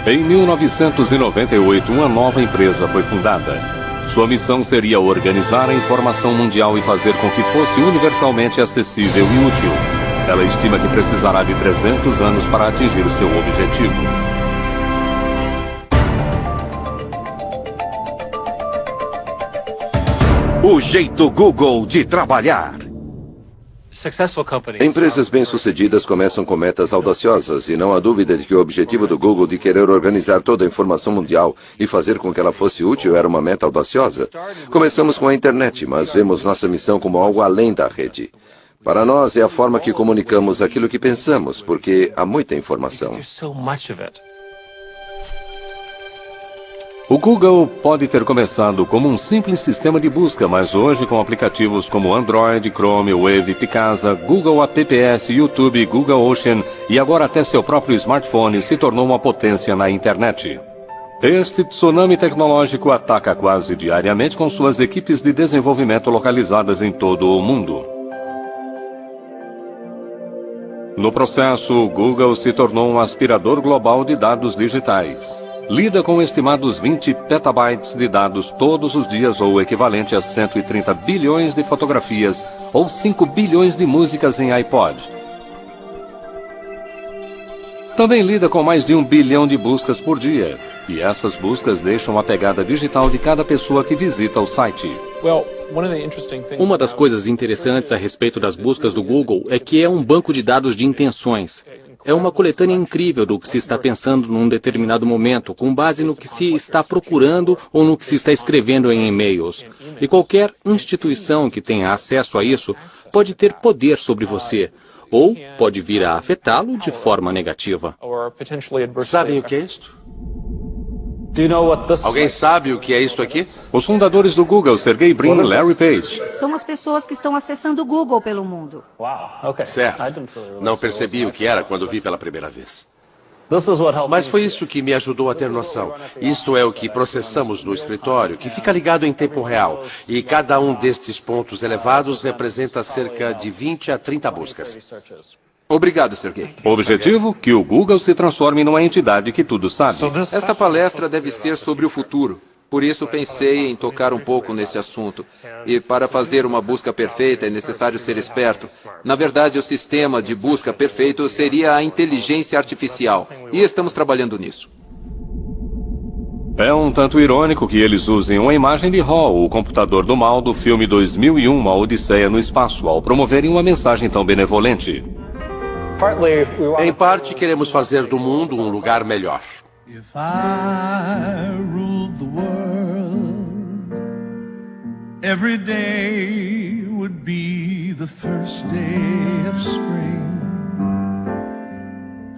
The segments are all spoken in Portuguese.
Em 1998, uma nova empresa foi fundada. Sua missão seria organizar a informação mundial e fazer com que fosse universalmente acessível e útil. Ela estima que precisará de 300 anos para atingir seu objetivo. O jeito Google de trabalhar. Empresas bem-sucedidas começam com metas audaciosas e não há dúvida de que o objetivo do Google de querer organizar toda a informação mundial e fazer com que ela fosse útil era uma meta audaciosa. Começamos com a internet, mas vemos nossa missão como algo além da rede. Para nós é a forma que comunicamos aquilo que pensamos, porque há muita informação. O Google pode ter começado como um simples sistema de busca, mas hoje com aplicativos como Android, Chrome, Wave, Picasa, Google Apps, YouTube, Google Ocean e agora até seu próprio smartphone se tornou uma potência na internet. Este tsunami tecnológico ataca quase diariamente com suas equipes de desenvolvimento localizadas em todo o mundo. No processo, o Google se tornou um aspirador global de dados digitais. Lida com estimados 20 petabytes de dados todos os dias, ou o equivalente a 130 bilhões de fotografias, ou 5 bilhões de músicas em iPod. Também lida com mais de 1 bilhão de buscas por dia, e essas buscas deixam a pegada digital de cada pessoa que visita o site. Uma das coisas interessantes a respeito das buscas do Google é que é um banco de dados de intenções. É uma coletânea incrível do que se está pensando num determinado momento, com base no que se está procurando ou no que se está escrevendo em e-mails. E qualquer instituição que tenha acesso a isso pode ter poder sobre você, ou pode vir a afetá-lo de forma negativa. Sabem o que é isto? Alguém sabe o que é isto aqui? Os fundadores do Google, Sergey Brin e Larry Page. São as pessoas que estão acessando o Google pelo mundo. Certo. Não percebi o que era quando vi pela primeira vez. Mas foi isso que me ajudou a ter noção. Isto é o que processamos no escritório, que fica ligado em tempo real. E cada um destes pontos elevados representa cerca de 20 a 30 buscas. Obrigado, Sergey. O objetivo? Que o Google se transforme numa entidade que tudo sabe. Esta palestra deve ser sobre o futuro. Por isso pensei em tocar um pouco nesse assunto. E para fazer uma busca perfeita é necessário ser esperto. Na verdade, o sistema de busca perfeito seria a inteligência artificial. E estamos trabalhando nisso. É um tanto irônico que eles usem uma imagem de Hall, o computador do mal do filme 2001, Uma Odisseia no Espaço, ao promoverem uma mensagem tão benevolente. Em parte, queremos fazer do mundo um lugar melhor. If I ruled the world, every day would be the first day of spring.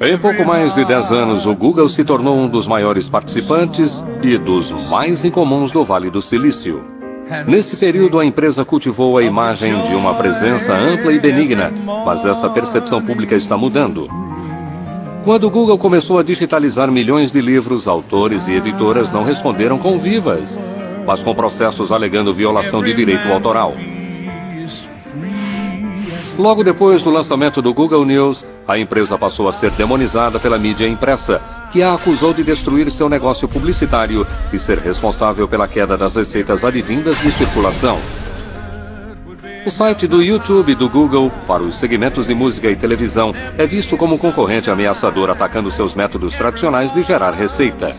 Em pouco mais de 10 anos, o Google se tornou um dos maiores participantes e dos mais incomuns do Vale do Silício. Nesse período, a empresa cultivou a imagem de uma presença ampla e benigna, mas essa percepção pública está mudando. Quando o Google começou a digitalizar milhões de livros, autores e editoras não responderam com vivas, mas com processos alegando violação de direito autoral. Logo depois do lançamento do Google News, a empresa passou a ser demonizada pela mídia impressa, que a acusou de destruir seu negócio publicitário e ser responsável pela queda das receitas advindas de circulação. O site do YouTube do Google, para os segmentos de música e televisão, é visto como um concorrente ameaçador atacando seus métodos tradicionais de gerar receita.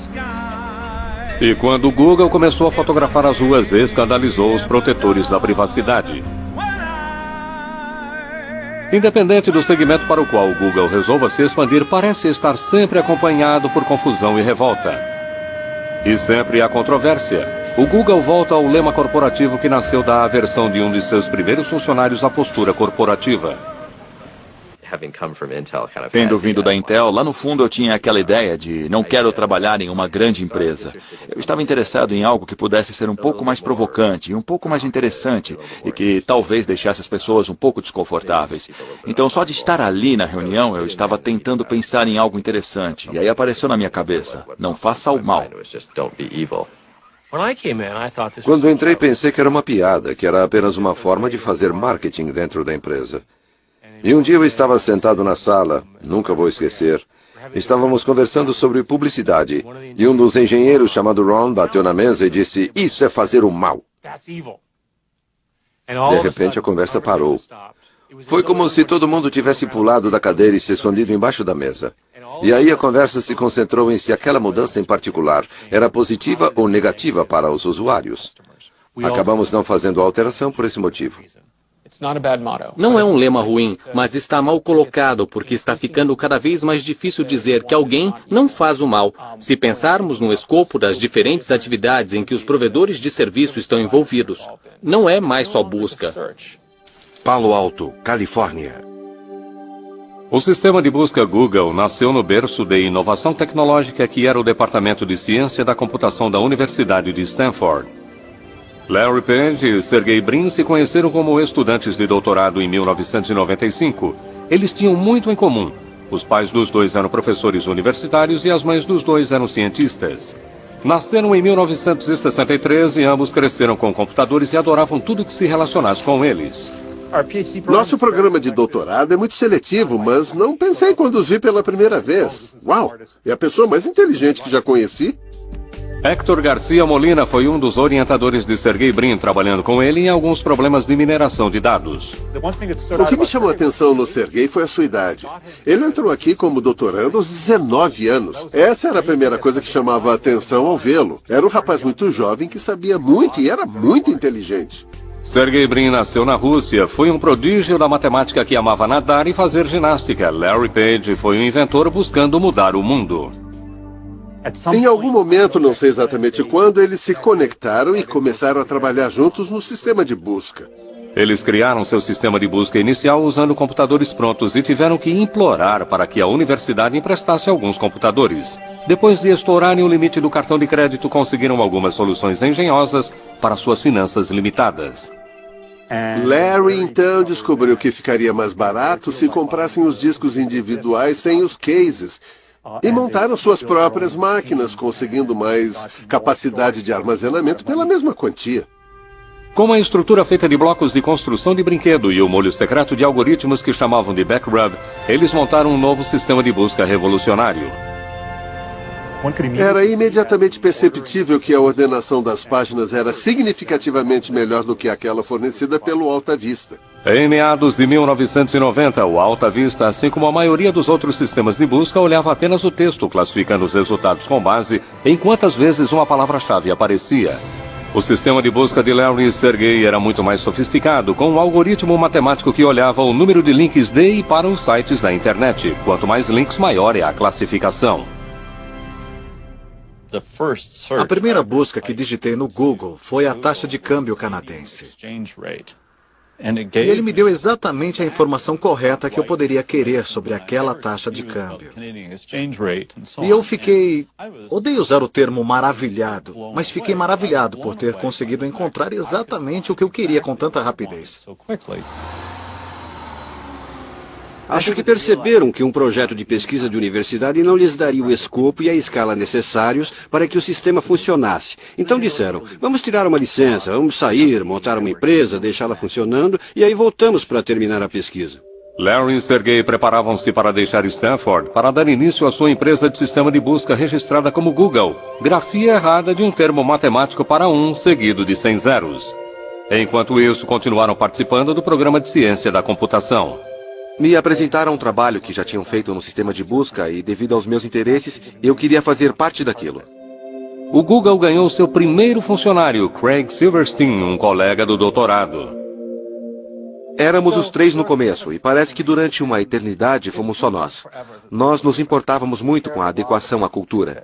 E quando o Google começou a fotografar as ruas, escandalizou os protetores da privacidade. Independente do segmento para o qual o Google resolva se expandir, parece estar sempre acompanhado por confusão e revolta. E sempre há controvérsia. O Google volta ao lema corporativo que nasceu da aversão de um de seus primeiros funcionários à postura corporativa. Tendo vindo da Intel, lá no fundo eu tinha aquela ideia de não quero trabalhar em uma grande empresa. Eu estava interessado em algo que pudesse ser um pouco mais provocante, um pouco mais interessante e que talvez deixasse as pessoas um pouco desconfortáveis. Então só de estar ali na reunião eu estava tentando pensar em algo interessante e aí apareceu na minha cabeça, não faça o mal. Quando entrei, pensei que era uma piada, que era apenas uma forma de fazer marketing dentro da empresa. E um dia eu estava sentado na sala, nunca vou esquecer, Estávamos conversando sobre publicidade e um dos engenheiros, chamado Ron, bateu na mesa e disse: "Isso é fazer o mal." De repente a conversa parou. Foi como se todo mundo tivesse pulado da cadeira e se escondido embaixo da mesa. E aí a conversa se concentrou em se aquela mudança em particular era positiva ou negativa para os usuários. Acabamos não fazendo a alteração por esse motivo. Não é um lema ruim, mas está mal colocado porque está ficando cada vez mais difícil dizer que alguém não faz o mal. Se pensarmos no escopo das diferentes atividades em que os provedores de serviço estão envolvidos, não é mais só busca. Palo Alto, Califórnia. O sistema de busca Google nasceu no berço de inovação tecnológica que era o Departamento de Ciência da Computação da Universidade de Stanford. Larry Page e Sergey Brin se conheceram como estudantes de doutorado em 1995. Eles tinham muito em comum. Os pais dos dois eram professores universitários e as mães dos dois eram cientistas. Nasceram em 1963 e ambos cresceram com computadores e adoravam tudo que se relacionasse com eles. Nosso programa de doutorado é muito seletivo, mas não pensei quando os vi pela primeira vez. Uau! É a pessoa mais inteligente que já conheci. Héctor Garcia Molina foi um dos orientadores de Sergey Brin, trabalhando com ele em alguns problemas de mineração de dados. O que me chamou a atenção no Sergey foi a sua idade. Ele entrou aqui como doutorando aos 19 anos. Essa era a primeira coisa que chamava a atenção ao vê-lo. Era um rapaz muito jovem que sabia muito e era muito inteligente. Sergey Brin nasceu na Rússia, foi um prodígio da matemática que amava nadar e fazer ginástica. Larry Page foi um inventor buscando mudar o mundo. Em algum momento, não sei exatamente quando, eles se conectaram e começaram a trabalhar juntos no sistema de busca. Eles criaram seu sistema de busca inicial usando computadores prontos e tiveram que implorar para que a universidade emprestasse alguns computadores. Depois de estourarem o limite do cartão de crédito, conseguiram algumas soluções engenhosas para suas finanças limitadas. Larry, então, descobriu que ficaria mais barato se comprassem os discos individuais sem os cases. E montaram suas próprias máquinas, conseguindo mais capacidade de armazenamento pela mesma quantia. Com uma estrutura feita de blocos de construção de brinquedo e o molho secreto de algoritmos que chamavam de backrub, eles montaram um novo sistema de busca revolucionário. Era imediatamente perceptível que a ordenação das páginas era significativamente melhor do que aquela fornecida pelo Alta Vista. Em meados de 1990, o Alta Vista, assim como a maioria dos outros sistemas de busca, olhava apenas o texto, classificando os resultados com base em quantas vezes uma palavra-chave aparecia. O sistema de busca de Larry e Sergey era muito mais sofisticado, com um algoritmo matemático que olhava o número de links de e para os sites da internet. Quanto mais links, maior é a classificação. A primeira busca que digitei no Google foi a taxa de câmbio canadense. E ele me deu exatamente a informação correta que eu poderia querer sobre aquela taxa de câmbio. E eu fiquei... Odeio usar o termo maravilhado, mas fiquei maravilhado por ter conseguido encontrar exatamente o que eu queria com tanta rapidez. Acho que perceberam que um projeto de pesquisa de universidade não lhes daria o escopo e a escala necessários para que o sistema funcionasse. Então disseram, vamos tirar uma licença, vamos sair, montar uma empresa, deixá-la funcionando e aí voltamos para terminar a pesquisa. Larry e Sergey preparavam-se para deixar Stanford para dar início à sua empresa de sistema de busca registrada como Google, grafia errada de um termo matemático para um seguido de 100 zeros. Enquanto isso, continuaram participando do programa de ciência da computação. Me apresentaram um trabalho que já tinham feito no sistema de busca e, devido aos meus interesses, eu queria fazer parte daquilo. O Google ganhou seu primeiro funcionário, Craig Silverstein, um colega do doutorado. Éramos os três no começo e parece que durante uma eternidade fomos só nós. Nós nos importávamos muito com a adequação à cultura.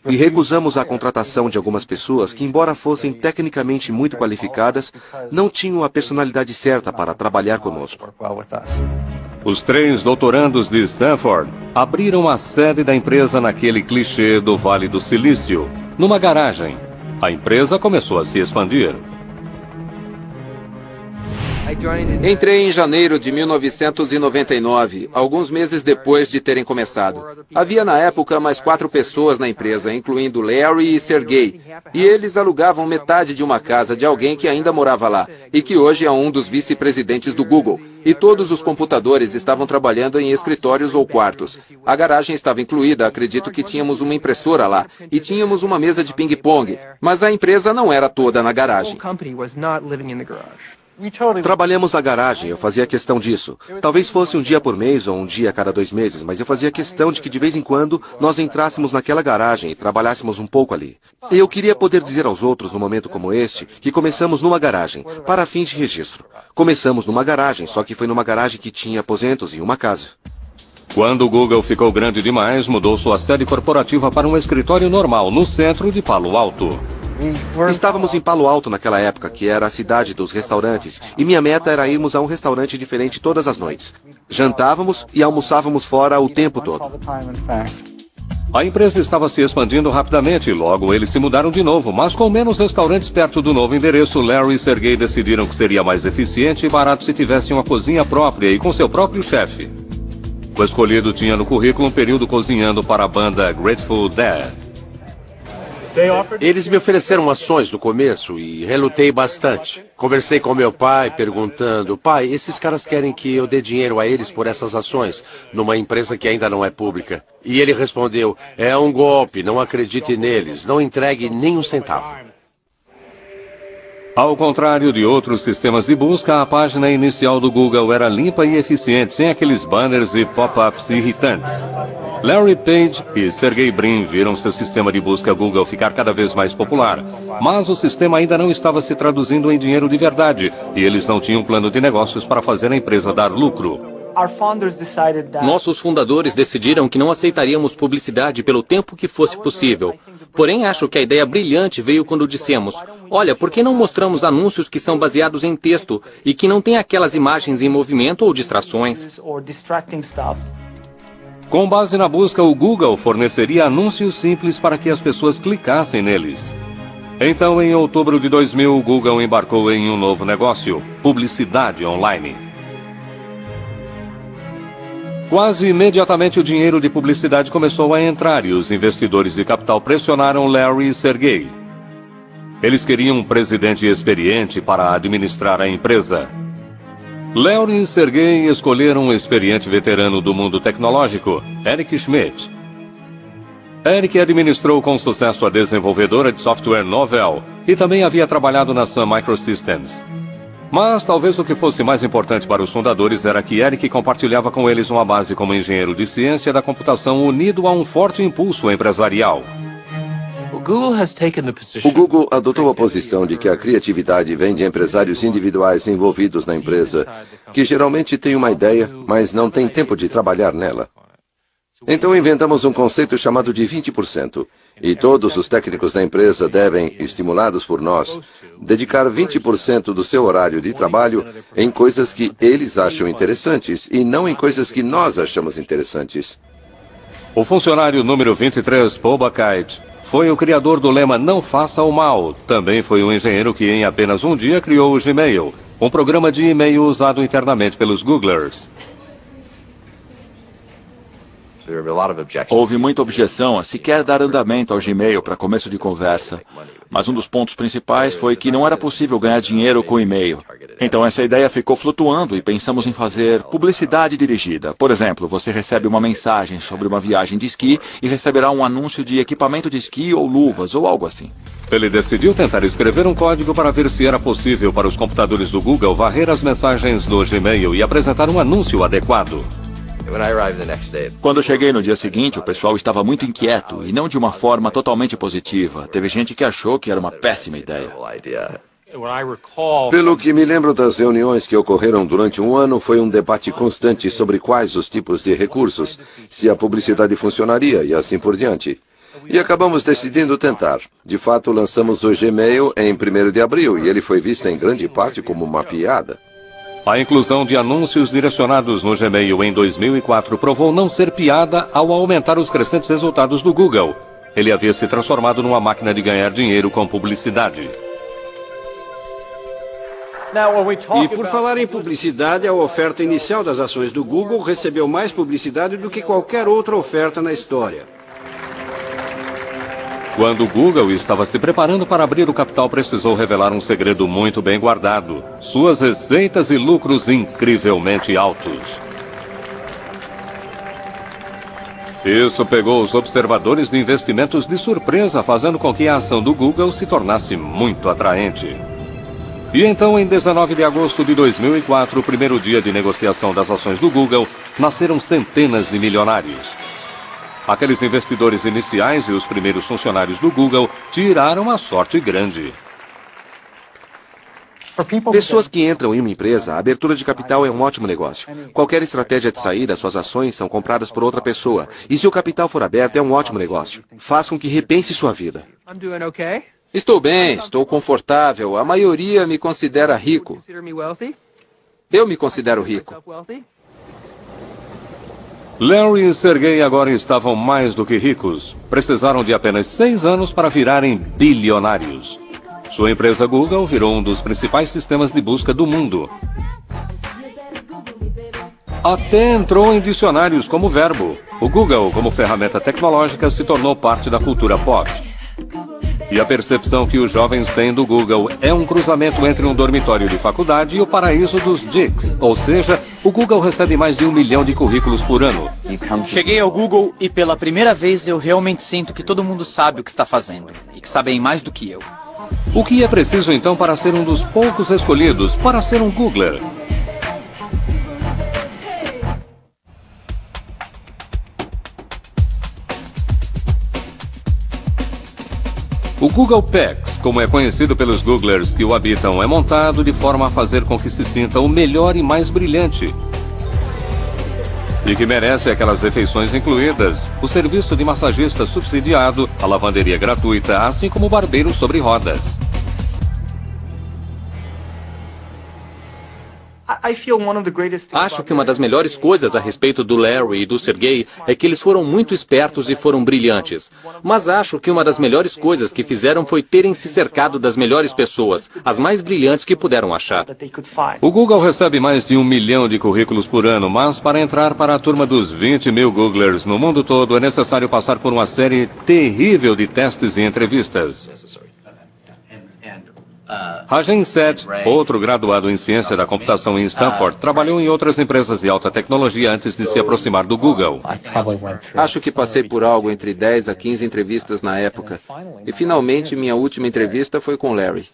E recusamos a contratação de algumas pessoas que, embora fossem tecnicamente muito qualificadas, não tinham a personalidade certa para trabalhar conosco. Os três doutorandos de Stanford abriram a sede da empresa naquele clichê do Vale do Silício, numa garagem. A empresa começou a se expandir. Entrei em janeiro de 1999, alguns meses depois de terem começado. Havia na época mais 4 pessoas na empresa, incluindo Larry e Sergey. E eles alugavam metade de uma casa de alguém que ainda morava lá, e que hoje é um dos vice-presidentes do Google. E todos os computadores estavam trabalhando em escritórios ou quartos. A garagem estava incluída, acredito que tínhamos uma impressora lá, e tínhamos uma mesa de ping-pong, mas a empresa não era toda na garagem. Trabalhamos na garagem, eu fazia questão disso. Talvez fosse um dia por mês ou um dia a cada 2 meses, mas eu fazia questão de que de vez em quando nós entrássemos naquela garagem e trabalhássemos um pouco ali. E eu queria poder dizer aos outros num momento como este que começamos numa garagem, para fins de registro. Começamos numa garagem, só que foi numa garagem que tinha aposentos e uma casa. Quando o Google ficou grande demais, mudou sua sede corporativa para um escritório normal no centro de Palo Alto. Estávamos em Palo Alto naquela época, que era a cidade dos restaurantes, e minha meta era irmos a um restaurante diferente todas as noites. Jantávamos e almoçávamos fora o tempo todo. A empresa estava se expandindo rapidamente e logo eles se mudaram de novo, mas com menos restaurantes perto do novo endereço, Larry e Sergey decidiram que seria mais eficiente e barato se tivessem uma cozinha própria e com seu próprio chefe. O escolhido tinha no currículo um período cozinhando para a banda Grateful Dead. Eles me ofereceram ações no começo e relutei bastante. Conversei com meu pai perguntando: pai, esses caras querem que eu dê dinheiro a eles por essas ações, numa empresa que ainda não é pública. E ele respondeu: é um golpe, não acredite neles, não entregue nem um centavo. Ao contrário de outros sistemas de busca, a página inicial do Google era limpa e eficiente, sem aqueles banners e pop-ups irritantes. Larry Page e Sergey Brin viram seu sistema de busca Google ficar cada vez mais popular, mas o sistema ainda não estava se traduzindo em dinheiro de verdade, e eles não tinham plano de negócios para fazer a empresa dar lucro. Nossos fundadores decidiram que não aceitaríamos publicidade pelo tempo que fosse possível. Porém, acho que a ideia brilhante veio quando dissemos: olha, por que não mostramos anúncios que são baseados em texto e que não têm aquelas imagens em movimento ou distrações? Com base na busca, o Google forneceria anúncios simples para que as pessoas clicassem neles. Então, em outubro de 2000, o Google embarcou em um novo negócio: publicidade online. Quase imediatamente o dinheiro de publicidade começou a entrar e os investidores de capital pressionaram Larry e Sergey. Eles queriam um presidente experiente para administrar a empresa. Larry e Sergey escolheram um experiente veterano do mundo tecnológico, Eric Schmidt. Eric administrou com sucesso a desenvolvedora de software Novell e também havia trabalhado na Sun Microsystems. Mas talvez o que fosse mais importante para os fundadores era que Eric compartilhava com eles uma base como engenheiro de ciência da computação unido a um forte impulso empresarial. O Google adotou a posição de que a criatividade vem de empresários individuais envolvidos na empresa, que geralmente têm uma ideia, mas não têm tempo de trabalhar nela. Então inventamos um conceito chamado de 20%, e todos os técnicos da empresa devem, estimulados por nós, dedicar 20% do seu horário de trabalho em coisas que eles acham interessantes e não em coisas que nós achamos interessantes. O funcionário número 23, Paul Buchheit, foi o criador do lema Não Faça o Mal. Também foi um engenheiro que em apenas um dia criou o Gmail, um programa de e-mail usado internamente pelos Googlers. Houve muita objeção a sequer dar andamento ao Gmail para começo de conversa. Mas um dos pontos principais foi que não era possível ganhar dinheiro com e-mail. Então essa ideia ficou flutuando e pensamos em fazer publicidade dirigida. Por exemplo, você recebe uma mensagem sobre uma viagem de esqui e receberá um anúncio de equipamento de esqui ou luvas ou algo assim. Ele decidiu tentar escrever um código para ver se era possível para os computadores do Google varrer as mensagens do Gmail e apresentar um anúncio adequado. Quando cheguei no dia seguinte, o pessoal estava muito inquieto e não de uma forma totalmente positiva. Teve gente que achou que era uma péssima ideia. Pelo que me lembro das reuniões que ocorreram durante um ano, foi um debate constante sobre quais os tipos de recursos, se a publicidade funcionaria e assim por diante. E acabamos decidindo tentar. De fato, lançamos o Gmail em 1º de abril e ele foi visto em grande parte como uma piada. A inclusão de anúncios direcionados no Gmail em 2004 provou não ser piada ao aumentar os crescentes resultados do Google. Ele havia se transformado numa máquina de ganhar dinheiro com publicidade. E por falar em publicidade, a oferta inicial das ações do Google recebeu mais publicidade do que qualquer outra oferta na história. Quando o Google estava se preparando para abrir o capital, precisou revelar um segredo muito bem guardado: suas receitas e lucros incrivelmente altos. Isso pegou os observadores de investimentos de surpresa, fazendo com que a ação do Google se tornasse muito atraente. E então, em 19 de agosto de 2004, o primeiro dia de negociação das ações do Google, nasceram centenas de milionários. Aqueles investidores iniciais e os primeiros funcionários do Google tiraram uma sorte grande. Pessoas que entram em uma empresa, a abertura de capital é um ótimo negócio. Qualquer estratégia de saída, suas ações são compradas por outra pessoa. E se o capital for aberto, é um ótimo negócio. Faz com que repense sua vida. Estou bem, estou confortável. A maioria me considera rico. Eu me considero rico. Larry e Sergey agora estavam mais do que ricos. Precisaram de apenas 6 anos para virarem bilionários. Sua empresa Google virou um dos principais sistemas de busca do mundo. Até entrou em dicionários como verbo. O Google, como ferramenta tecnológica, se tornou parte da cultura pop. E a percepção que os jovens têm do Google é um cruzamento entre um dormitório de faculdade e o paraíso dos geeks. Ou seja, o Google recebe mais de 1 milhão de currículos por ano. Cheguei ao Google e pela primeira vez eu realmente sinto que todo mundo sabe o que está fazendo. E que sabem mais do que eu. O que é preciso então para ser um dos poucos escolhidos para ser um Googler? O Google PAX, como é conhecido pelos Googlers que o habitam, é montado de forma a fazer com que se sinta o melhor e mais brilhante. E que merece aquelas refeições incluídas, o serviço de massagista subsidiado, a lavanderia gratuita, assim como o barbeiro sobre rodas. Acho que uma das melhores coisas a respeito do Larry e do Sergey é que eles foram muito espertos e foram brilhantes. Mas acho que uma das melhores coisas que fizeram foi terem se cercado das melhores pessoas, as mais brilhantes que puderam achar. O Google recebe mais de 1 milhão de currículos por ano, mas para entrar para a turma dos 20 mil Googlers no mundo todo é necessário passar por uma série terrível de testes e entrevistas. Rajan Seth, outro graduado em ciência da computação em Stanford, trabalhou em outras empresas de alta tecnologia antes de se aproximar do Google. Acho que passei por algo entre 10 a 15 entrevistas na época. E finalmente minha última entrevista foi com Larry.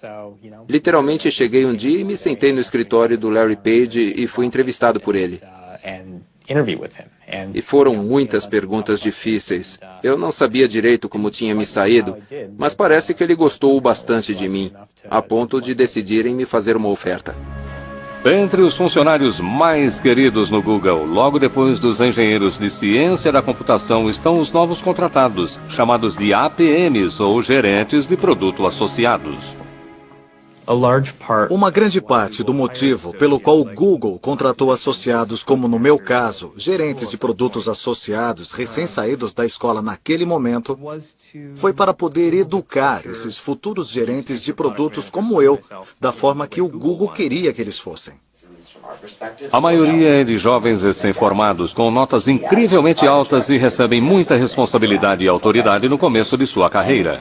Literalmente cheguei um dia e me sentei no escritório do Larry Page e fui entrevistado por ele. E foram muitas perguntas difíceis. Eu não sabia direito como tinha me saído, mas parece que ele gostou bastante de mim, a ponto de decidirem me fazer uma oferta. Entre os funcionários mais queridos no Google, logo depois dos engenheiros de ciência da computação, estão os novos contratados, chamados de APMs, ou gerentes de produto associados. Uma grande parte do motivo pelo qual o Google contratou associados, como no meu caso, gerentes de produtos associados recém-saídos da escola naquele momento, foi para poder educar esses futuros gerentes de produtos como eu, da forma que o Google queria que eles fossem. A maioria é de jovens recém-formados com notas incrivelmente altas e recebem muita responsabilidade e autoridade no começo de sua carreira.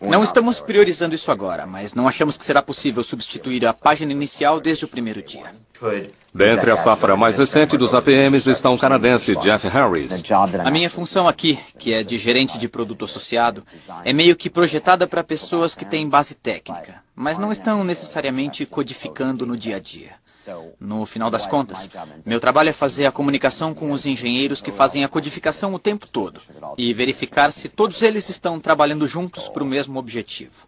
Não estamos priorizando isso agora, mas não achamos que será possível substituir a página inicial desde o primeiro dia. Dentre a safra mais recente dos APMs está um canadense, Jeff Harris. A minha função aqui, que é de gerente de produto associado, é meio que projetada para pessoas que têm base técnica, mas não estão necessariamente codificando no dia a dia. No final das contas, meu trabalho é fazer a comunicação com os engenheiros que fazem a codificação o tempo todo e verificar se todos eles estão trabalhando juntos para o mesmo objetivo.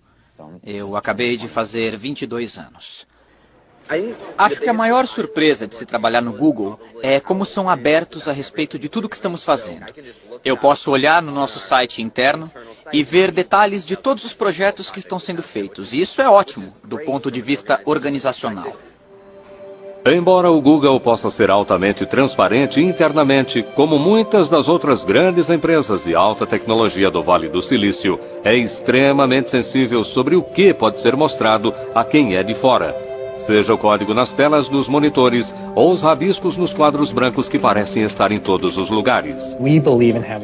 Eu acabei de fazer 22 anos. Acho que a maior surpresa de se trabalhar no Google é como são abertos a respeito de tudo que estamos fazendo. Eu posso olhar no nosso site interno e ver detalhes de todos os projetos que estão sendo feitos, e isso é ótimo do ponto de vista organizacional. Embora o Google possa ser altamente transparente internamente, como muitas das outras grandes empresas de alta tecnologia do Vale do Silício, é extremamente sensível sobre o que pode ser mostrado a quem é de fora. Seja o código nas telas dos monitores ou os rabiscos nos quadros brancos que parecem estar em todos os lugares.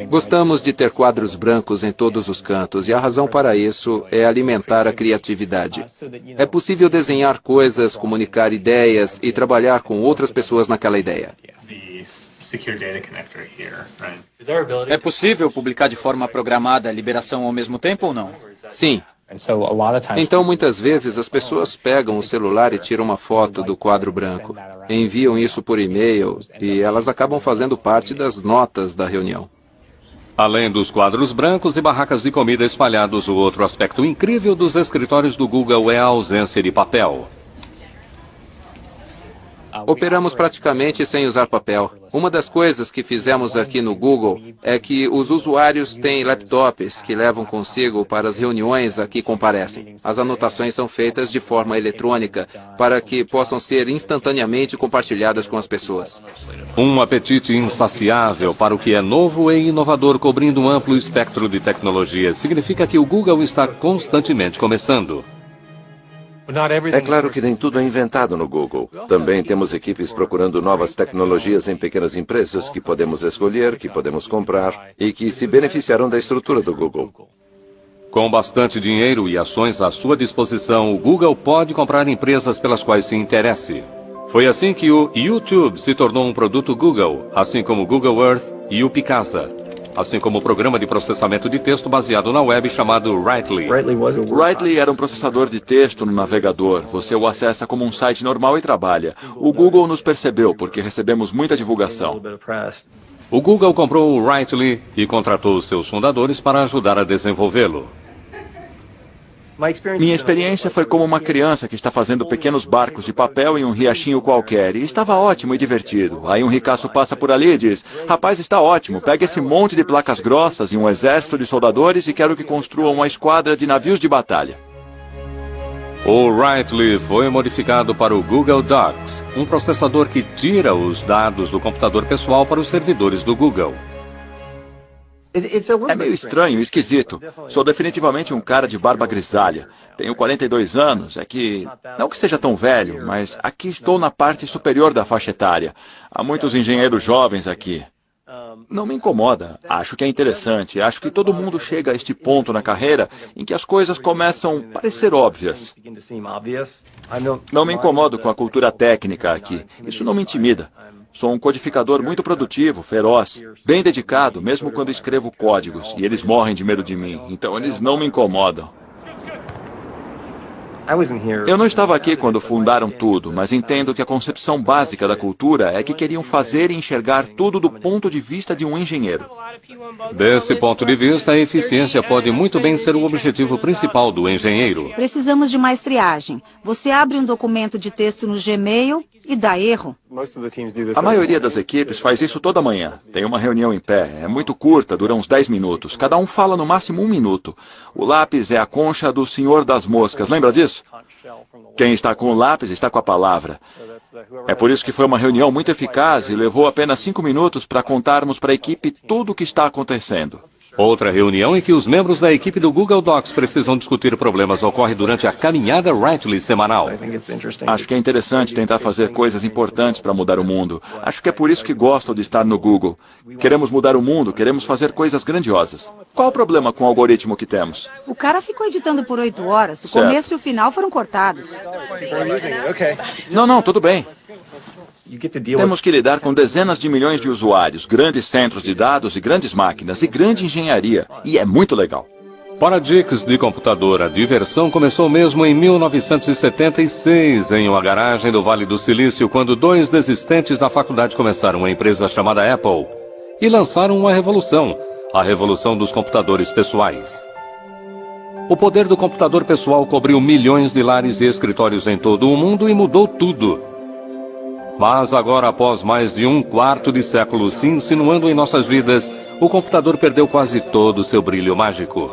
Gostamos de ter quadros brancos em todos os cantos e a razão para isso é alimentar a criatividade. É possível desenhar coisas, comunicar ideias e trabalhar com outras pessoas naquela ideia. É possível publicar de forma programada a liberação ao mesmo tempo ou não? Sim. Então, muitas vezes, as pessoas pegam o celular e tiram uma foto do quadro branco, enviam isso por e-mail e elas acabam fazendo parte das notas da reunião. Além dos quadros brancos e barracas de comida espalhados, o outro aspecto incrível dos escritórios do Google é a ausência de papel. Operamos praticamente sem usar papel. Uma das coisas que fizemos aqui no Google é que os usuários têm laptops que levam consigo para as reuniões a que comparecem. As anotações são feitas de forma eletrônica para que possam ser instantaneamente compartilhadas com as pessoas. Um apetite insaciável para o que é novo e inovador, cobrindo um amplo espectro de tecnologias, significa que o Google está constantemente começando. É claro que nem tudo é inventado no Google. Também temos equipes procurando novas tecnologias em pequenas empresas que podemos escolher, que podemos comprar e que se beneficiarão da estrutura do Google. Com bastante dinheiro e ações à sua disposição, o Google pode comprar empresas pelas quais se interesse. Foi assim que o YouTube se tornou um produto Google, assim como o Google Earth e o Picasa, assim como o programa de processamento de texto baseado na web chamado Writely. Writely era um processador de texto no navegador. Você o acessa como um site normal e trabalha. O Google nos percebeu porque recebemos muita divulgação. O Google comprou o Writely e contratou os seus fundadores para ajudar a desenvolvê-lo. Minha experiência foi como uma criança que está fazendo pequenos barcos de papel em um riachinho qualquer, e estava ótimo e divertido. Aí um ricaço passa por ali e diz: rapaz, está ótimo, pega esse monte de placas grossas e um exército de soldadores e quero que construam uma esquadra de navios de batalha. O Writely foi modificado para o Google Docs, um processador que tira os dados do computador pessoal para os servidores do Google. É meio estranho e esquisito. Sou definitivamente um cara de barba grisalha. Tenho 42 anos, não que seja tão velho, mas aqui estou na parte superior da faixa etária. Há muitos engenheiros jovens aqui. Não me incomoda. Acho que é interessante. Acho que todo mundo chega a este ponto na carreira em que as coisas começam a parecer óbvias. Não me incomodo com a cultura técnica aqui. Isso não me intimida. Sou um codificador muito produtivo, feroz, bem dedicado, mesmo quando escrevo códigos, e eles morrem de medo de mim, então eles não me incomodam. Eu não estava aqui quando fundaram tudo, mas entendo que a concepção básica da cultura é que queriam fazer e enxergar tudo do ponto de vista de um engenheiro. Desse ponto de vista, a eficiência pode muito bem ser o objetivo principal do engenheiro. Precisamos de mais triagem. Você abre um documento de texto no Gmail e dá erro. A maioria das equipes faz isso toda manhã. Tem uma reunião em pé, é muito curta, dura uns 10 minutos. Cada um fala no máximo 1 minuto. O lápis é a concha do Senhor das Moscas, lembra disso? Quem está com o lápis está com a palavra. É por isso que foi uma reunião muito eficaz e levou apenas 5 minutos para contarmos para a equipe tudo o que está acontecendo. Outra reunião em que os membros da equipe do Google Docs precisam discutir problemas ocorre durante a caminhada Writely semanal. Acho que é interessante tentar fazer coisas importantes para mudar o mundo. Acho que é por isso que gosto de estar no Google. Queremos mudar o mundo, queremos fazer coisas grandiosas. Qual o problema com o algoritmo que temos? O cara ficou editando por 8 horas. O começo e o final foram cortados. Não, tudo bem. Temos que lidar com dezenas de milhões de usuários, grandes centros de dados e grandes máquinas e grande engenharia. E é muito legal. Para Dicks de computador, a diversão começou mesmo em 1976, em uma garagem do Vale do Silício, quando 2 desistentes da faculdade começaram uma empresa chamada Apple e lançaram uma revolução, a revolução dos computadores pessoais. O poder do computador pessoal cobriu milhões de lares e escritórios em todo o mundo e mudou tudo. Mas agora, após mais de 1/4 de século se insinuando em nossas vidas, o computador perdeu quase todo o seu brilho mágico.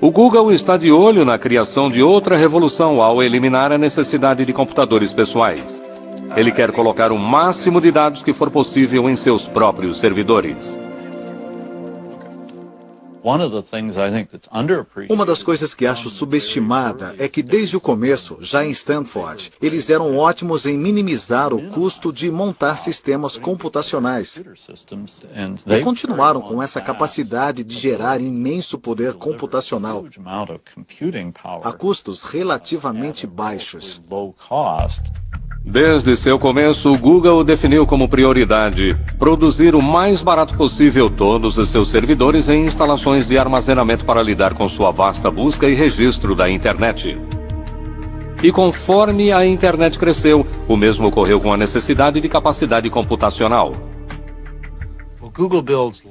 O Google está de olho na criação de outra revolução ao eliminar a necessidade de computadores pessoais. Ele quer colocar o máximo de dados que for possível em seus próprios servidores. Uma das coisas que acho subestimada é que desde o começo, já em Stanford, eles eram ótimos em minimizar o custo de montar sistemas computacionais. E continuaram com essa capacidade de gerar imenso poder computacional a custos relativamente baixos. Desde seu começo, o Google definiu como prioridade produzir o mais barato possível todos os seus servidores em instalações de armazenamento para lidar com sua vasta busca e registro da internet. E conforme a internet cresceu, o mesmo ocorreu com a necessidade de capacidade computacional.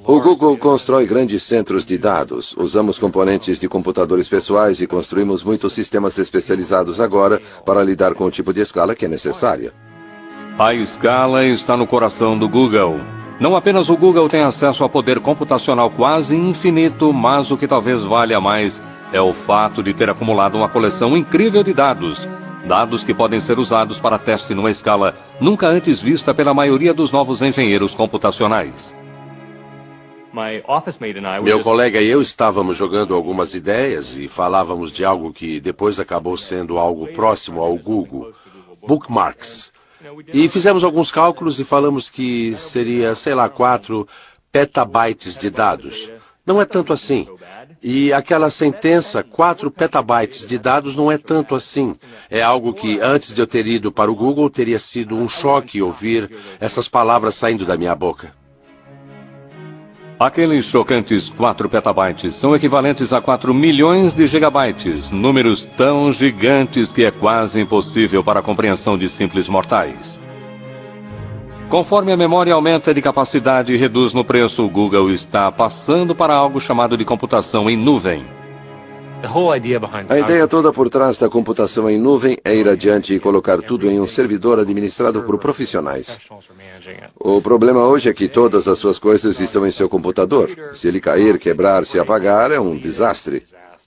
O Google constrói grandes centros de dados. Usamos componentes de computadores pessoais e construímos muitos sistemas especializados agora para lidar com o tipo de escala que é necessária. A escala está no coração do Google. Não apenas o Google tem acesso a poder computacional quase infinito, mas o que talvez valha mais é o fato de ter acumulado uma coleção incrível de dados. Dados que podem ser usados para teste numa escala nunca antes vista pela maioria dos novos engenheiros computacionais. Meu colega e eu estávamos jogando algumas ideias e falávamos de algo que depois acabou sendo algo próximo ao Google, bookmarks. E fizemos alguns cálculos e falamos que seria, 4 petabytes de dados. Não é tanto assim. E aquela sentença, 4 petabytes de dados, não é tanto assim. É algo que, antes de eu ter ido para o Google, teria sido um choque ouvir essas palavras saindo da minha boca. Aqueles chocantes 4 petabytes são equivalentes a 4 milhões de gigabytes, números tão gigantes que é quase impossível para a compreensão de simples mortais. Conforme a memória aumenta de capacidade e reduz no preço, o Google está passando para algo chamado de computação em nuvem. A ideia toda por trás da computação em nuvem é ir adiante e colocar tudo em um servidor administrado por profissionais. O problema hoje é que todas as suas coisas estão em seu computador. Se ele cair, quebrar, se apagar, é um desastre.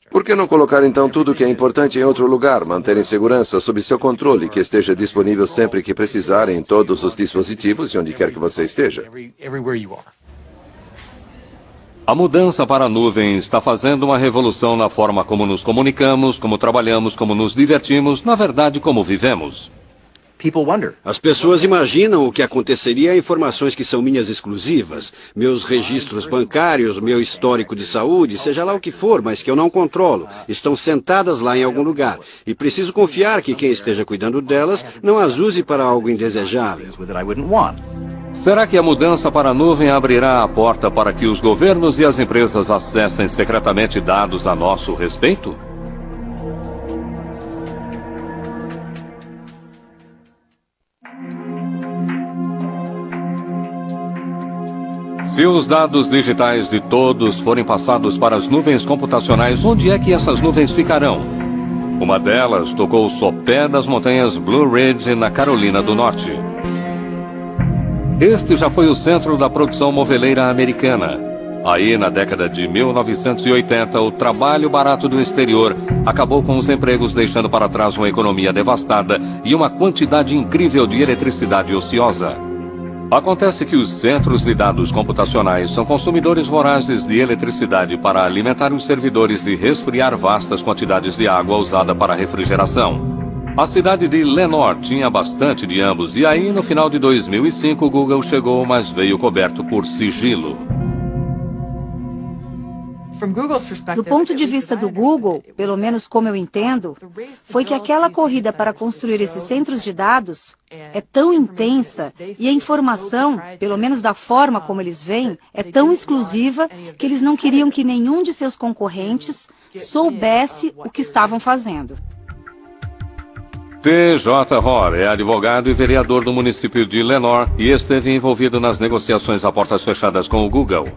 Por que não colocar então tudo que é importante em outro lugar, manter em segurança, sob seu controle, que esteja disponível sempre que precisar em todos os dispositivos e onde quer que você esteja? A mudança para a nuvem está fazendo uma revolução na forma como nos comunicamos, como trabalhamos, como nos divertimos, na verdade, como vivemos. As pessoas imaginam o que aconteceria a informações que são minhas exclusivas, meus registros bancários, meu histórico de saúde, seja lá o que for, mas que eu não controlo. Estão sentadas lá em algum lugar. E preciso confiar que quem esteja cuidando delas não as use para algo indesejável. Será que a mudança para a nuvem abrirá a porta para que os governos e as empresas acessem secretamente dados a nosso respeito? Se os dados digitais de todos forem passados para as nuvens computacionais, onde é que essas nuvens ficarão? Uma delas tocou o sopé das montanhas Blue Ridge, na Carolina do Norte. Este já foi o centro da produção moveleira americana. Aí, na década de 1980, o trabalho barato do exterior acabou com os empregos, deixando para trás uma economia devastada e uma quantidade incrível de eletricidade ociosa. Acontece que os centros de dados computacionais são consumidores vorazes de eletricidade para alimentar os servidores e resfriar vastas quantidades de água usada para refrigeração. A cidade de Lenoir tinha bastante de ambos, e aí, no final de 2005, o Google chegou, mas veio coberto por sigilo. Do ponto de vista do Google, pelo menos como eu entendo, foi que aquela corrida para construir esses centros de dados é tão intensa e a informação, pelo menos da forma como eles veem, é tão exclusiva que eles não queriam que nenhum de seus concorrentes soubesse o que estavam fazendo. T.J. Hoare é advogado e vereador do município de Lenoir e esteve envolvido nas negociações a portas fechadas com o Google.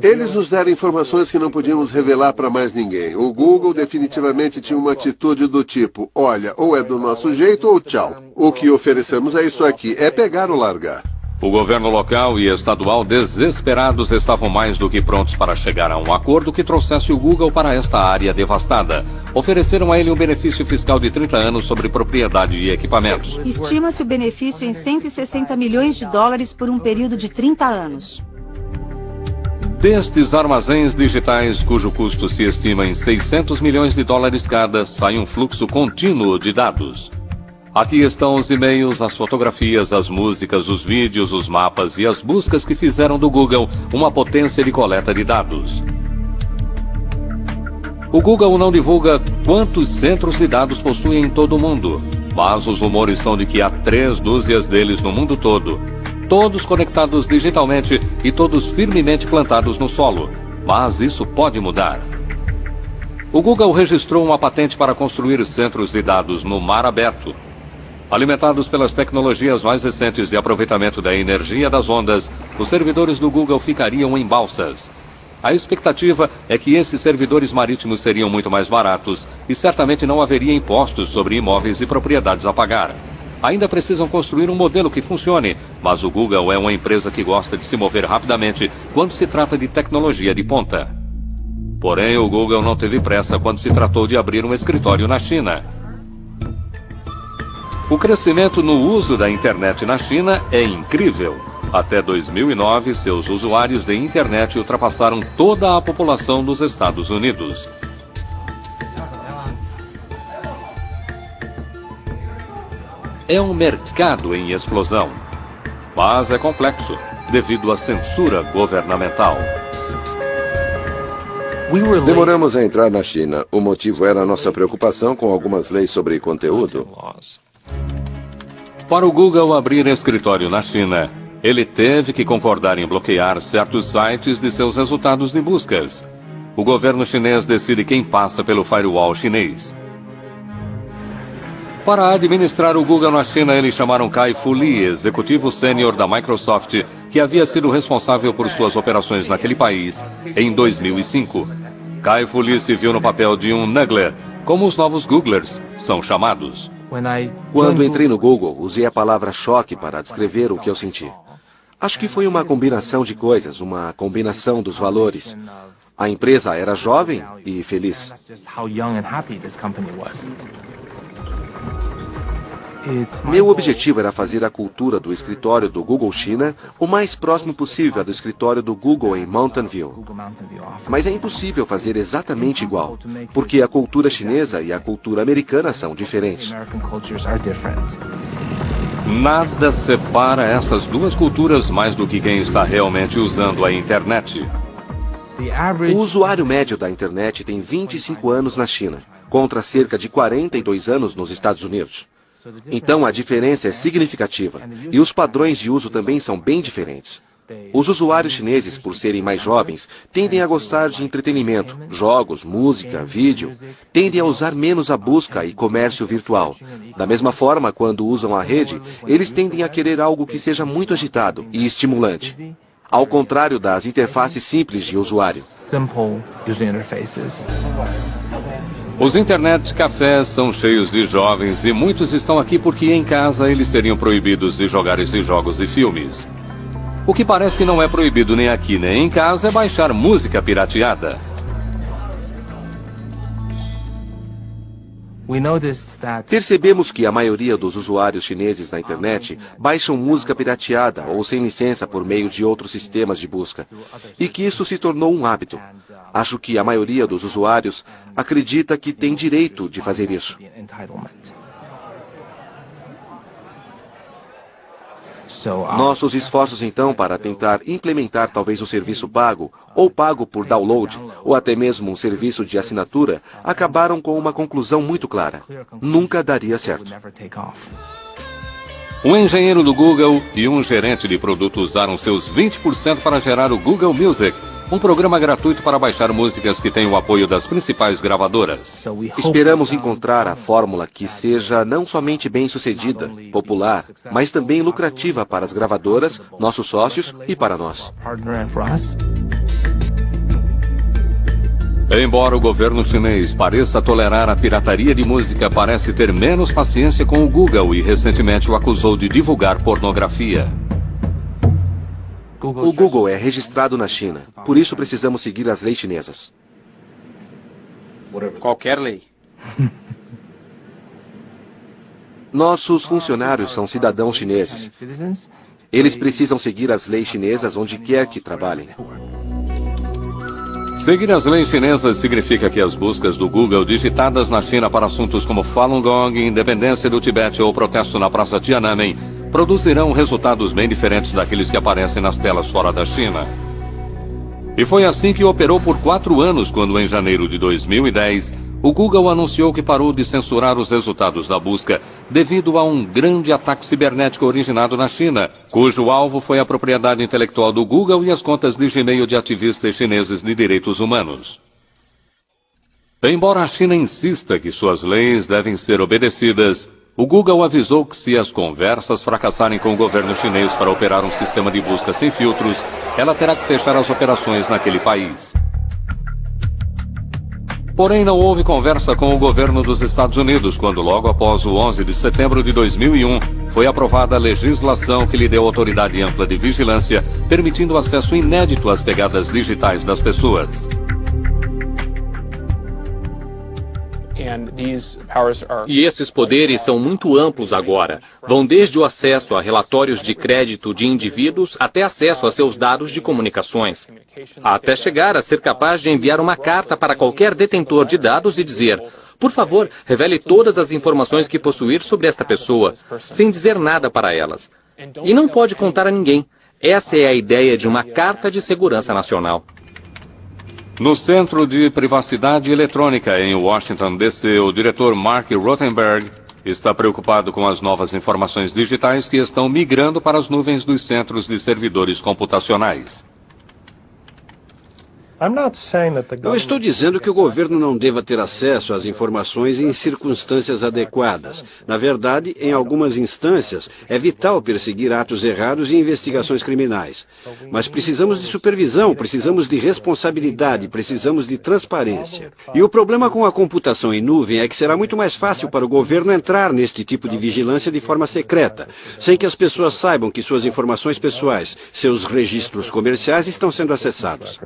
Eles nos deram informações que não podíamos revelar para mais ninguém. O Google definitivamente tinha uma atitude do tipo, olha, ou é do nosso jeito ou tchau. O que oferecemos é isso aqui, é pegar ou largar. O governo local e estadual, desesperados, estavam mais do que prontos para chegar a um acordo que trouxesse o Google para esta área devastada. Ofereceram a ele um benefício fiscal de 30 anos sobre propriedade e equipamentos. Estima-se o benefício em $160 milhões por um período de 30 anos. Destes armazéns digitais, cujo custo se estima em 600 milhões de dólares cada, sai um fluxo contínuo de dados. Aqui estão os e-mails, as fotografias, as músicas, os vídeos, os mapas e as buscas que fizeram do Google uma potência de coleta de dados. O Google não divulga quantos centros de dados possui em todo o mundo, mas os rumores são de que há 3 dúzias deles no mundo todo. Todos conectados digitalmente e todos firmemente plantados no solo. Mas isso pode mudar. O Google registrou uma patente para construir centros de dados no mar aberto. Alimentados pelas tecnologias mais recentes de aproveitamento da energia das ondas, os servidores do Google ficariam em balsas. A expectativa é que esses servidores marítimos seriam muito mais baratos e certamente não haveria impostos sobre imóveis e propriedades a pagar. Ainda precisam construir um modelo que funcione, mas o Google é uma empresa que gosta de se mover rapidamente quando se trata de tecnologia de ponta. Porém, o Google não teve pressa quando se tratou de abrir um escritório na China. O crescimento no uso da internet na China é incrível. Até 2009, seus usuários de internet ultrapassaram toda a população dos Estados Unidos. É um mercado em explosão, mas é complexo devido à censura governamental. Demoramos a entrar na China. O motivo era a nossa preocupação com algumas leis sobre conteúdo. Para o Google abrir escritório na China, ele teve que concordar em bloquear certos sites de seus resultados de buscas. O governo chinês decide quem passa pelo firewall chinês. Para administrar o Google na China, eles chamaram Kai-Fu Lee, executivo sênior da Microsoft, que havia sido responsável por suas operações naquele país em 2005. Kai-Fu Lee se viu no papel de um Nuggler, como os novos Googlers são chamados. Quando entrei no Google, usei a palavra choque para descrever o que eu senti. Acho que foi uma combinação de coisas, uma combinação dos valores. A empresa era jovem e feliz. Meu objetivo era fazer a cultura do escritório do Google China o mais próximo possível do escritório do Google em Mountain View. Mas é impossível fazer exatamente igual, porque a cultura chinesa e a cultura americana são diferentes. Nada separa essas duas culturas mais do que quem está realmente usando a internet. O usuário médio da internet tem 25 anos na China, contra cerca de 42 anos nos Estados Unidos. Então a diferença é significativa, e os padrões de uso também são bem diferentes. Os usuários chineses, por serem mais jovens, tendem a gostar de entretenimento, jogos, música, vídeo, tendem a usar menos a busca e comércio virtual. Da mesma forma, quando usam a rede, eles tendem a querer algo que seja muito agitado e estimulante, ao contrário das interfaces simples de usuário. Os internet cafés são cheios de jovens e muitos estão aqui porque em casa eles seriam proibidos de jogar esses jogos e filmes. O que parece que não é proibido nem aqui nem em casa é baixar música pirateada. Percebemos que a maioria dos usuários chineses na internet baixam música pirateada ou sem licença por meio de outros sistemas de busca, e que isso se tornou um hábito. Acho que a maioria dos usuários acredita que tem direito de fazer isso. Nossos esforços, então, para tentar implementar talvez um serviço pago, ou pago por download, ou até mesmo um serviço de assinatura, acabaram com uma conclusão muito clara. Nunca daria certo. Um engenheiro do Google e um gerente de produto usaram seus 20% para gerar o Google Music, um programa gratuito para baixar músicas que tem o apoio das principais gravadoras. Esperamos encontrar a fórmula que seja não somente bem-sucedida, popular, mas também lucrativa para as gravadoras, nossos sócios e para nós. Embora o governo chinês pareça tolerar a pirataria de música, parece ter menos paciência com o Google e recentemente o acusou de divulgar pornografia. O Google é registrado na China, por isso precisamos seguir as leis chinesas. Qualquer lei. Nossos funcionários são cidadãos chineses. Eles precisam seguir as leis chinesas onde quer que trabalhem. Seguir as leis chinesas significa que as buscas do Google digitadas na China para assuntos como Falun Gong, independência do Tibete ou protesto na Praça Tiananmen produzirão resultados bem diferentes daqueles que aparecem nas telas fora da China. E foi assim que operou por 4 anos, quando em janeiro de 2010, o Google anunciou que parou de censurar os resultados da busca devido a um grande ataque cibernético originado na China, cujo alvo foi a propriedade intelectual do Google e as contas de Gmail de ativistas chineses de direitos humanos. Embora a China insista que suas leis devem ser obedecidas, o Google avisou que se as conversas fracassarem com o governo chinês para operar um sistema de busca sem filtros, ela terá que fechar as operações naquele país. Porém, não houve conversa com o governo dos Estados Unidos quando, logo após o 11 de setembro de 2001, foi aprovada a legislação que lhe deu autoridade ampla de vigilância, permitindo acesso inédito às pegadas digitais das pessoas. E esses poderes são muito amplos agora. Vão desde o acesso a relatórios de crédito de indivíduos até acesso a seus dados de comunicações. Até chegar a ser capaz de enviar uma carta para qualquer detentor de dados e dizer: por favor, revele todas as informações que possuir sobre esta pessoa, sem dizer nada para elas. E não pode contar a ninguém. Essa é a ideia de uma Carta de Segurança Nacional. No Centro de Privacidade Eletrônica, em Washington, D.C., o diretor Mark Rothenberg está preocupado com as novas informações digitais que estão migrando para as nuvens dos centros de servidores computacionais. Não estou dizendo que o governo não deva ter acesso às informações em circunstâncias adequadas. Na verdade, em algumas instâncias, é vital perseguir atos errados e investigações criminais. Mas precisamos de supervisão, precisamos de responsabilidade, precisamos de transparência. E o problema com a computação em nuvem é que será muito mais fácil para o governo entrar neste tipo de vigilância de forma secreta, sem que as pessoas saibam que suas informações pessoais, seus registros comerciais estão sendo acessados.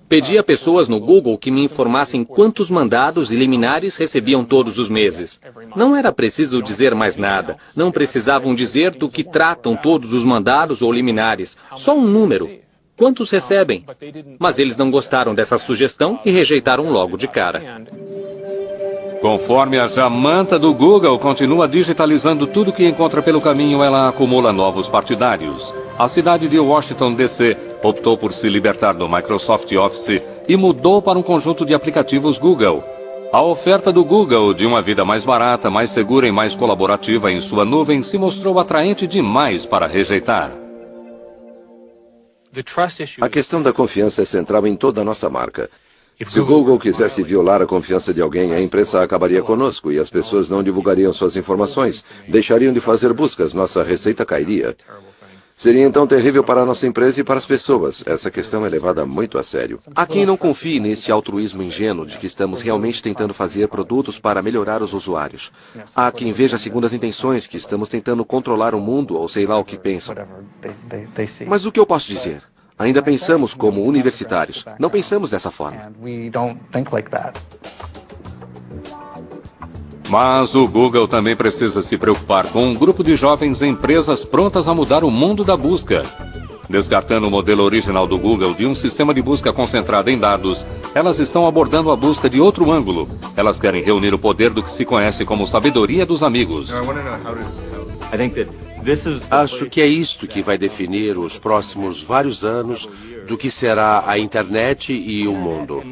Pedi a pessoas no Google que me informassem quantos mandados e liminares recebiam todos os meses. Não era preciso dizer mais nada. Não precisavam dizer do que tratam todos os mandados ou liminares. Só um número. Quantos recebem? Mas eles não gostaram dessa sugestão e rejeitaram logo de cara. Conforme a jamanta do Google continua digitalizando tudo que encontra pelo caminho, ela acumula novos partidários. A cidade de Washington, D.C., optou por se libertar do Microsoft Office e mudou para um conjunto de aplicativos Google. A oferta do Google de uma vida mais barata, mais segura e mais colaborativa em sua nuvem se mostrou atraente demais para rejeitar. A questão da confiança é central em toda a nossa marca. Se o Google quisesse violar a confiança de alguém, a imprensa acabaria conosco e as pessoas não divulgariam suas informações, deixariam de fazer buscas, nossa receita cairia. Seria então terrível para a nossa empresa e para as pessoas. Essa questão é levada muito a sério. Há quem não confie nesse altruísmo ingênuo de que estamos realmente tentando fazer produtos para melhorar os usuários. Há quem veja segundas intenções, que estamos tentando controlar o mundo ou sei lá o que pensam. Mas o que eu posso dizer? Ainda pensamos como universitários. Não pensamos dessa forma. Mas o Google também precisa se preocupar com um grupo de jovens empresas prontas a mudar o mundo da busca. Descartando o modelo original do Google de um sistema de busca concentrado em dados, elas estão abordando a busca de outro ângulo. Elas querem reunir o poder do que se conhece como sabedoria dos amigos. Acho que é isto que vai definir os próximos vários anos do que será a internet e o mundo.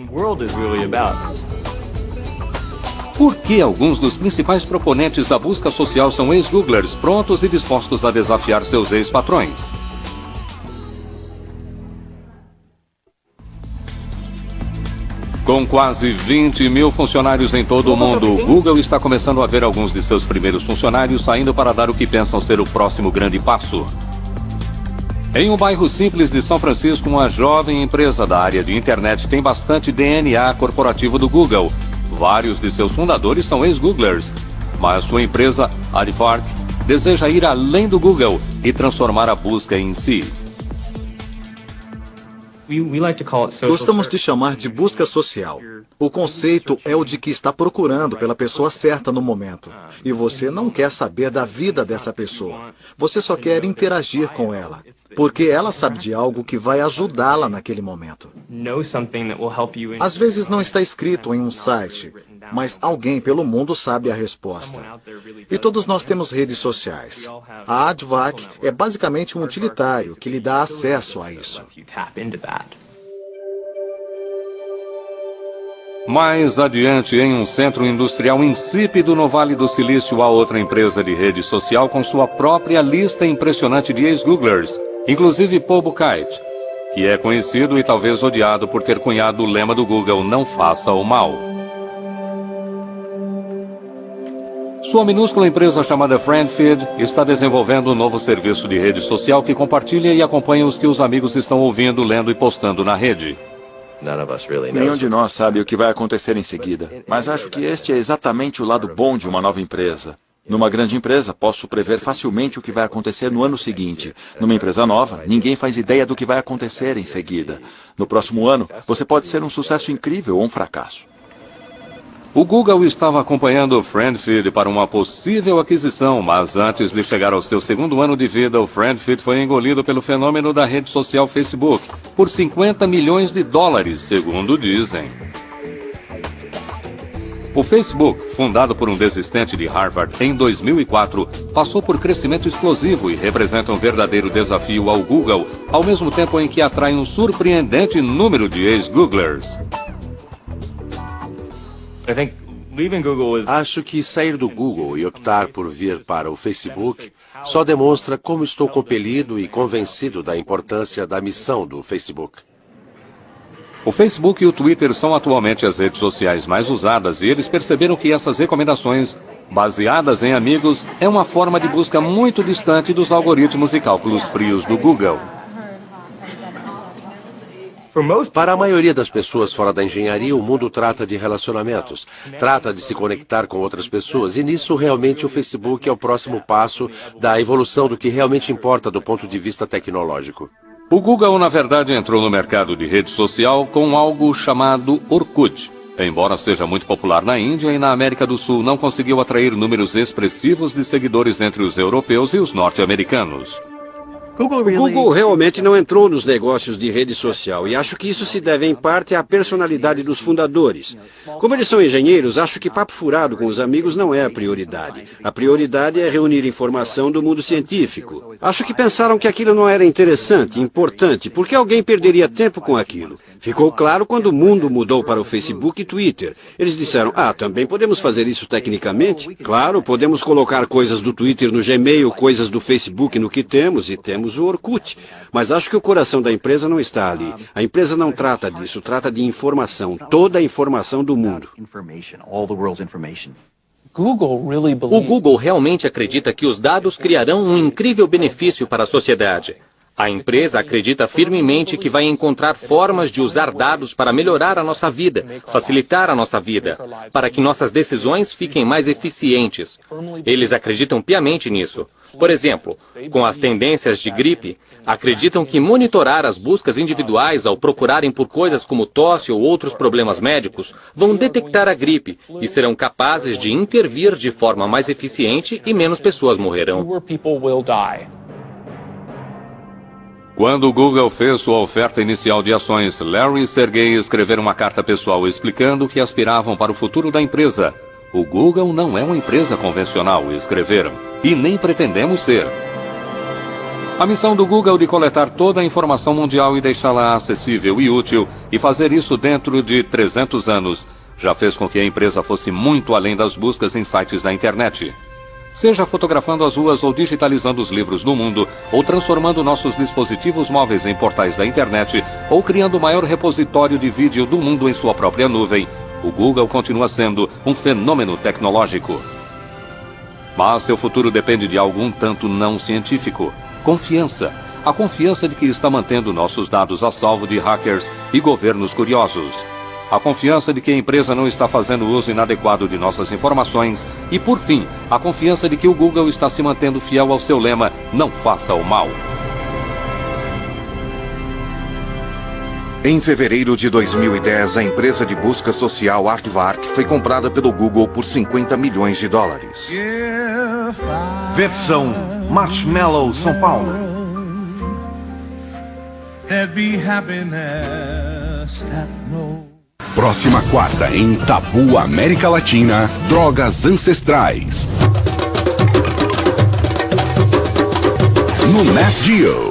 Por que alguns dos principais proponentes da busca social são ex-Googlers prontos e dispostos a desafiar seus ex-patrões? Com quase 20 mil funcionários em todo o mundo, o Google está começando a ver alguns de seus primeiros funcionários saindo para dar o que pensam ser o próximo grande passo. Em um bairro simples de São Francisco, uma jovem empresa da área de internet tem bastante DNA corporativo do Google. Vários de seus fundadores são ex-Googlers, mas sua empresa, Aardvark, deseja ir além do Google e transformar a busca em si. Gostamos de chamar de busca social. O conceito é o de que está procurando pela pessoa certa no momento. E você não quer saber da vida dessa pessoa. Você só quer interagir com ela, porque ela sabe de algo que vai ajudá-la naquele momento. Às vezes não está escrito em um site, mas alguém pelo mundo sabe a resposta. E todos nós temos redes sociais. A Advac é basicamente um utilitário que lhe dá acesso a isso. Mais adiante, em um centro industrial insípido no Vale do Silício, há outra empresa de rede social com sua própria lista impressionante de ex-Googlers, inclusive Paul Buchheit, que é conhecido e talvez odiado por ter cunhado o lema do Google, não faça o mal. Sua minúscula empresa chamada FriendFeed está desenvolvendo um novo serviço de rede social que compartilha e acompanha os que os amigos estão ouvindo, lendo e postando na rede. Nenhum de nós sabe o que vai acontecer em seguida, mas acho que este é exatamente o lado bom de uma nova empresa. Numa grande empresa, posso prever facilmente o que vai acontecer no ano seguinte. Numa empresa nova, ninguém faz ideia do que vai acontecer em seguida. No próximo ano, você pode ser um sucesso incrível ou um fracasso. O Google estava acompanhando o FriendFeed para uma possível aquisição, mas antes de chegar ao seu segundo ano de vida, o FriendFeed foi engolido pelo fenômeno da rede social Facebook, por $50 milhões, segundo dizem. O Facebook, fundado por um desistente de Harvard em 2004, passou por crescimento explosivo e representa um verdadeiro desafio ao Google, ao mesmo tempo em que atrai um surpreendente número de ex-Googlers. Acho que sair do Google e optar por vir para o Facebook só demonstra como estou compelido e convencido da importância da missão do Facebook. O Facebook e o Twitter são atualmente as redes sociais mais usadas e eles perceberam que essas recomendações, baseadas em amigos, é uma forma de busca muito distante dos algoritmos e cálculos frios do Google. Para a maioria das pessoas fora da engenharia, o mundo trata de relacionamentos, trata de se conectar com outras pessoas, e nisso realmente o Facebook é o próximo passo da evolução do que realmente importa do ponto de vista tecnológico. O Google, na verdade, entrou no mercado de rede social com algo chamado Orkut. Embora seja muito popular na Índia e na América do Sul, não conseguiu atrair números expressivos de seguidores entre os europeus e os norte-americanos. O Google realmente não entrou nos negócios de rede social e acho que isso se deve em parte à personalidade dos fundadores. Como eles são engenheiros, acho que papo furado com os amigos não é a prioridade. A prioridade é reunir informação do mundo científico. Acho que pensaram que aquilo não era interessante, importante, porque alguém perderia tempo com aquilo. Ficou claro quando o mundo mudou para o Facebook e Twitter. Eles disseram, também podemos fazer isso tecnicamente? Claro, podemos colocar coisas do Twitter no Gmail, coisas do Facebook no que temos, e temos o Orkut. Mas acho que o coração da empresa não está ali. A empresa não trata disso, trata de informação, toda a informação do mundo. O Google realmente acredita que os dados criarão um incrível benefício para a sociedade. A empresa acredita firmemente que vai encontrar formas de usar dados para melhorar a nossa vida, facilitar a nossa vida, para que nossas decisões fiquem mais eficientes. Eles acreditam piamente nisso. Por exemplo, com as tendências de gripe, acreditam que monitorar as buscas individuais ao procurarem por coisas como tosse ou outros problemas médicos vão detectar a gripe e serão capazes de intervir de forma mais eficiente e menos pessoas morrerão. Quando o Google fez sua oferta inicial de ações, Larry e Sergey escreveram uma carta pessoal explicando que aspiravam para o futuro da empresa. O Google não é uma empresa convencional, escreveram, e nem pretendemos ser. A missão do Google de coletar toda a informação mundial e deixá-la acessível e útil, e fazer isso dentro de 300 anos, já fez com que a empresa fosse muito além das buscas em sites da internet. Seja fotografando as ruas ou digitalizando os livros do mundo, ou transformando nossos dispositivos móveis em portais da internet, ou criando o maior repositório de vídeo do mundo em sua própria nuvem, o Google continua sendo um fenômeno tecnológico. Mas seu futuro depende de algo um tanto não científico. Confiança. A confiança de que está mantendo nossos dados a salvo de hackers e governos curiosos. A confiança de que a empresa não está fazendo uso inadequado de nossas informações. E, por fim, a confiança de que o Google está se mantendo fiel ao seu lema, não faça o mal. Em fevereiro de 2010, a empresa de busca social Aardvark foi comprada pelo Google por 50 milhões de dólares. Versão Marshmallow São Paulo. Próxima quarta em Tabu América Latina, drogas ancestrais. No Nat Geo.